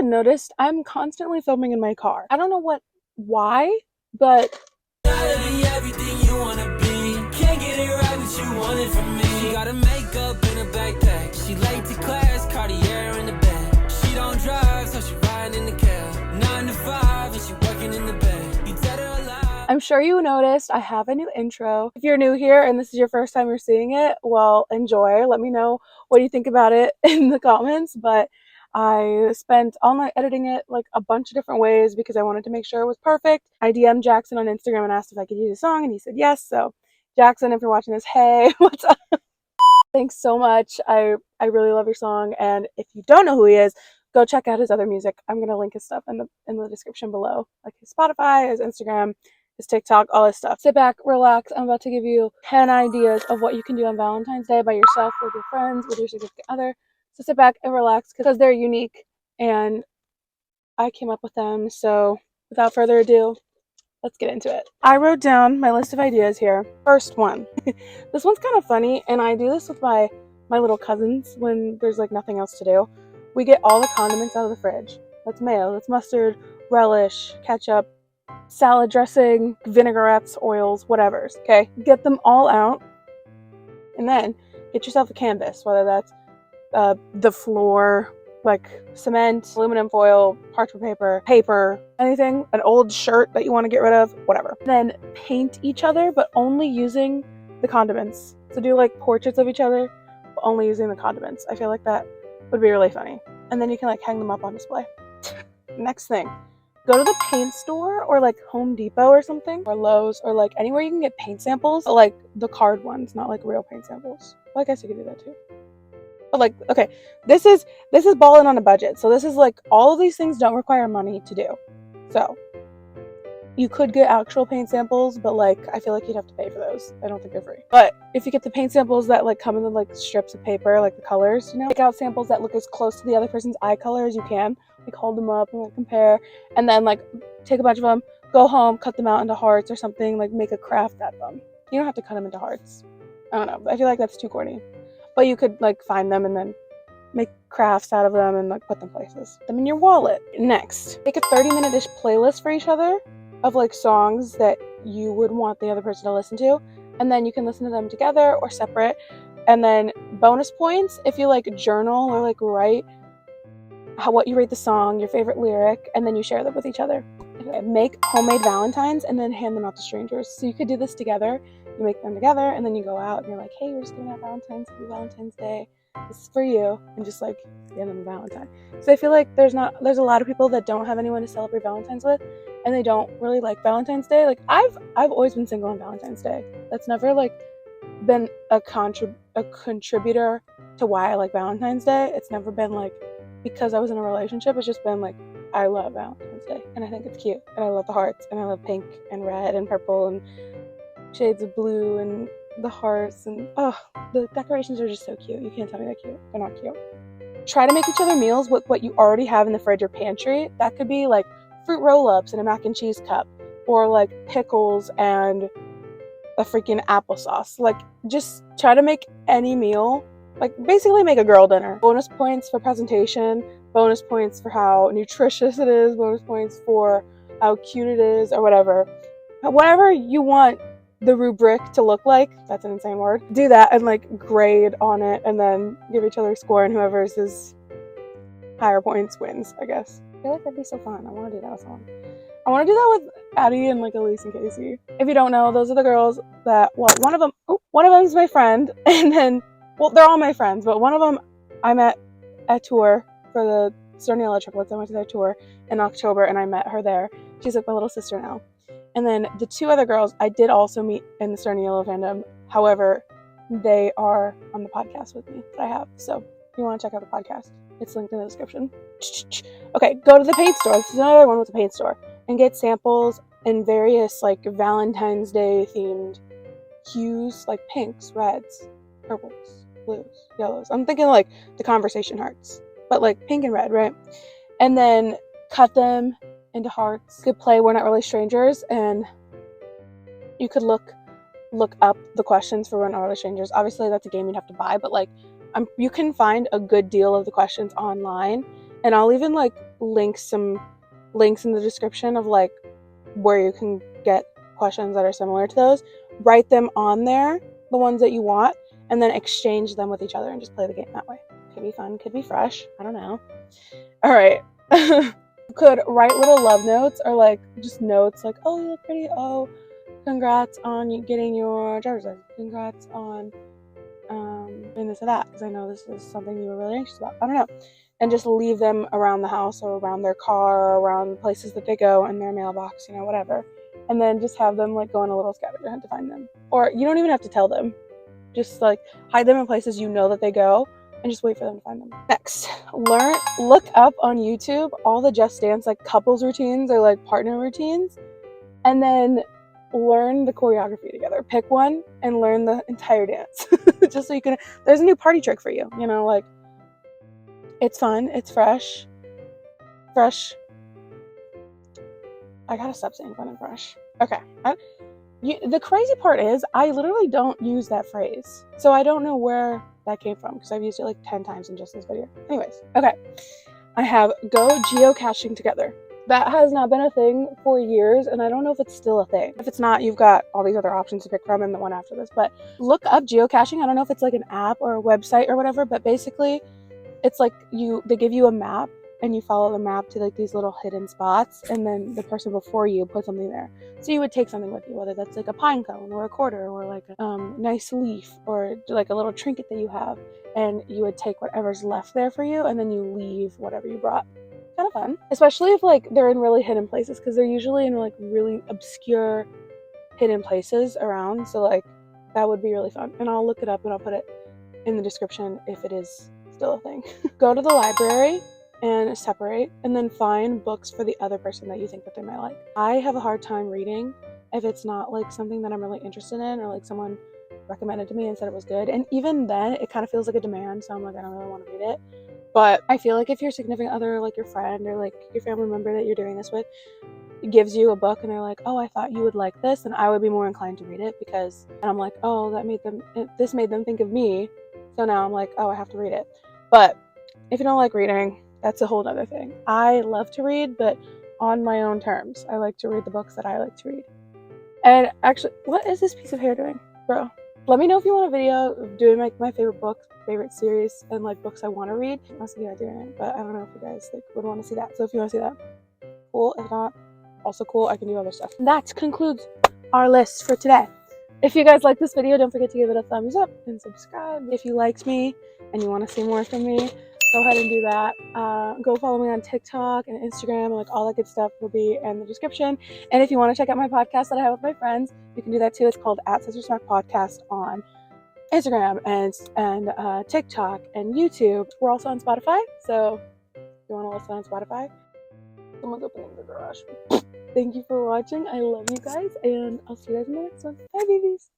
anyone noticed, I'm constantly filming in my car. I don't know why, but everything you wanna be. Can't get it right, but you want it from me. She got her makeup in a backpack. She late to class, Cartier in the bag. She don't drive, so she riding in the cab. 9 to 5, and she working in the bed. You dead or alive. I'm sure you noticed I have a new intro. If you're new here and this is your first time you're seeing it, well, enjoy. Let me know what you think about it in the comments. But I spent all night editing it like a bunch of different ways because I wanted to make sure it was perfect. I DM'd Jackson on Instagram and asked if I could use a song, and he said yes. So Jackson, if you're watching this, hey, what's up? Thanks so much. I really love your song, and if you don't know who he is, go check out his other music. I'm gonna link his stuff in the description below, like his Spotify, his Instagram, his TikTok, all his stuff. Sit back, relax. I'm about to give you 10 ideas of what you can do on Valentine's Day by yourself, with your friends, with your significant other. So sit back and relax because they're unique and I came up with them. So without further ado, let's get into it. I wrote down my list of ideas here. First one. This one's kind of funny, and I do this with my little cousins when there's like nothing else to do. We get all the condiments out of the fridge. That's mayo, that's mustard, relish, ketchup, salad dressing, vinaigrettes, oils, whatevers. Okay, get them all out, and then get yourself a canvas, whether that's the floor, like cement, aluminum foil, parchment paper, anything, an old shirt that you want to get rid of, whatever. Then paint each other, but only using the condiments. So do like portraits of each other, but only using the condiments. I feel like that would be really funny. And then you can like hang them up on display. Next thing, go to the paint store or like Home Depot or something, or Lowe's, or like anywhere you can get paint samples, but like the card ones, not like real paint samples. Well, I guess you could do that too. But like, okay, this is balling on a budget. So this is like, all of these things don't require money to do. So you could get actual paint samples, but like, I feel like you'd have to pay for those. I don't think they're free. But if you get the paint samples that like come in the like strips of paper, like the colors, you know, pick out samples that look as close to the other person's eye color as you can. Like hold them up and like compare, and then like take a bunch of them, go home, cut them out into hearts or something, like make a craft out of them. You don't have to cut them into hearts. I don't know. I feel like that's too corny. But you could like find them and then make crafts out of them and like put them places. Put them in your wallet. Next, make a 30-minute-ish playlist for each other of like songs that you would want the other person to listen to, and then you can listen to them together or separate. And then bonus points if you like journal or like write what you rate the song, your favorite lyric, and then you share them with each other. Make homemade Valentines and then hand them out to strangers. So you could do this together. You make them together and then you go out and you're like, hey, we're just giving out Valentine's, happy Valentine's Day. This is for you, and just like hand them a Valentine. So I feel like there's a lot of people that don't have anyone to celebrate Valentine's with, and they don't really like Valentine's Day. Like I've always been single on Valentine's Day. That's never like been a contributor to why I like Valentine's Day. It's never been like because I was in a relationship. It's just been like, I love Valentine's Day and I think it's cute, and I love the hearts, and I love pink and red and purple and shades of blue and the hearts, and oh, the decorations are just so cute. You can't tell me they're cute. They're not cute. Try to make each other meals with what you already have in the fridge or pantry. That could be like fruit roll-ups and a mac and cheese cup, or like pickles and a freaking applesauce. Like just try to make any meal. Like basically make a girl dinner. Bonus points for presentation, bonus points for how nutritious it is, bonus points for how cute it is, or whatever. Whatever you want the rubric to look like, that's an insane word, do that and like grade on it, and then give each other a score, and whoever's is higher points wins, I guess. I feel like that'd be so fun. I want to do that with someone. I want to do that with Addie and like Elise and Casey. If you don't know, those are the girls that, well, one of them is my friend, and then, well, they're all my friends, but one of them I met at tour for the Storniella triplets. I went to their tour in October and I met her there. She's like my little sister now. And then the two other girls I did also meet in the Storniella fandom. However, they are on the podcast with me that I have. So if you want to check out the podcast, it's linked in the description. Okay, go to the paint store. This is another one with the paint store. And get samples in various like Valentine's Day themed hues, like pinks, reds, purples, blues, yellows. I'm thinking like the conversation hearts, but like pink and red, right? And then cut them into hearts. You could play We're Not Really Strangers, and you could look up the questions for We're Not Really Strangers. Obviously that's a game you'd have to buy, but like you can find a good deal of the questions online, and I'll even like some links in the description of like where you can get questions that are similar to those. Write them on there, the ones that you want, and then exchange them with each other and just play the game that way. Could be fun, could be fresh, I don't know. All right. You could write little love notes or like just notes like, oh, you look pretty, oh, congrats on you getting your driver's license, congrats on doing this or that, because I know this is something you were really anxious about. I don't know. And just leave them around the house or around their car or around places that they go in their mailbox, you know, whatever. And then just have them like go on a little scavenger hunt to find them. Or you don't even have to tell them. Just like hide them in places you know that they go and just wait for them to find them. Next, look up on YouTube all the Just Dance like couples routines or like partner routines, and then learn the choreography together. Pick one and learn the entire dance. Just so you can, there's a new party trick for you, you know, like it's fun, it's fresh. I gotta stop saying fun and fresh. Okay. The crazy part is I literally don't use that phrase. So I don't know where that came from because I've used it like 10 times in just this video. Anyways, okay. I have go geocaching together. That has not been a thing for years, and I don't know if it's still a thing. If it's not, you've got all these other options to pick from and the one after this. But look up geocaching. I don't know if it's like an app or a website or whatever, but basically it's like they give you a map and you follow the map to like these little hidden spots, and then the person before you put something there. So you would take something with you, whether that's like a pine cone or a quarter or like a nice leaf or like a little trinket that you have, and you would take whatever's left there for you, and then you leave whatever you brought. Kind of fun, especially if like they're in really hidden places, because they're usually in like really obscure hidden places around. So like that would be really fun, and I'll look it up and I'll put it in the description if it is still a thing. Go to the library and separate, and then find books for the other person that you think that they might like. I have a hard time reading if it's not like something that I'm really interested in, or like someone recommended to me and said it was good, and even then it kind of feels like a demand, so I'm like, I don't really want to read it. But I feel like if your significant other, like your friend or like your family member that you're doing this with, gives you a book and they're like, oh, I thought you would like this, and I would be more inclined to read it, because and I'm like, oh, this made them think of me, so now I'm like, oh, I have to read it. But if you don't like reading, that's a whole other thing. I love to read, but on my own terms. I like to read the books that I like to read. And actually, what is this piece of hair doing, bro? Let me know if you want a video of doing like my favorite books, favorite series, and like books I want to read. I'll see you guys doing it, but I don't know if you guys like would want to see that. So if you want to see that, cool. If not, also cool. I can do other stuff. And that concludes our list for today. If you guys like this video, don't forget to give it a thumbs up and subscribe. If you liked me and you want to see more from me, go ahead and do that. Go follow me on TikTok and Instagram, and like all that good stuff will be in the description. And if you want to check out my podcast that I have with my friends, you can do that too. It's called @SistersMac Podcast on Instagram and TikTok and YouTube. We're also on Spotify, so if you want to listen on Spotify, someone's opening the garage. Thank you for watching. I love you guys, and I'll see you guys in the next one. Bye, babies.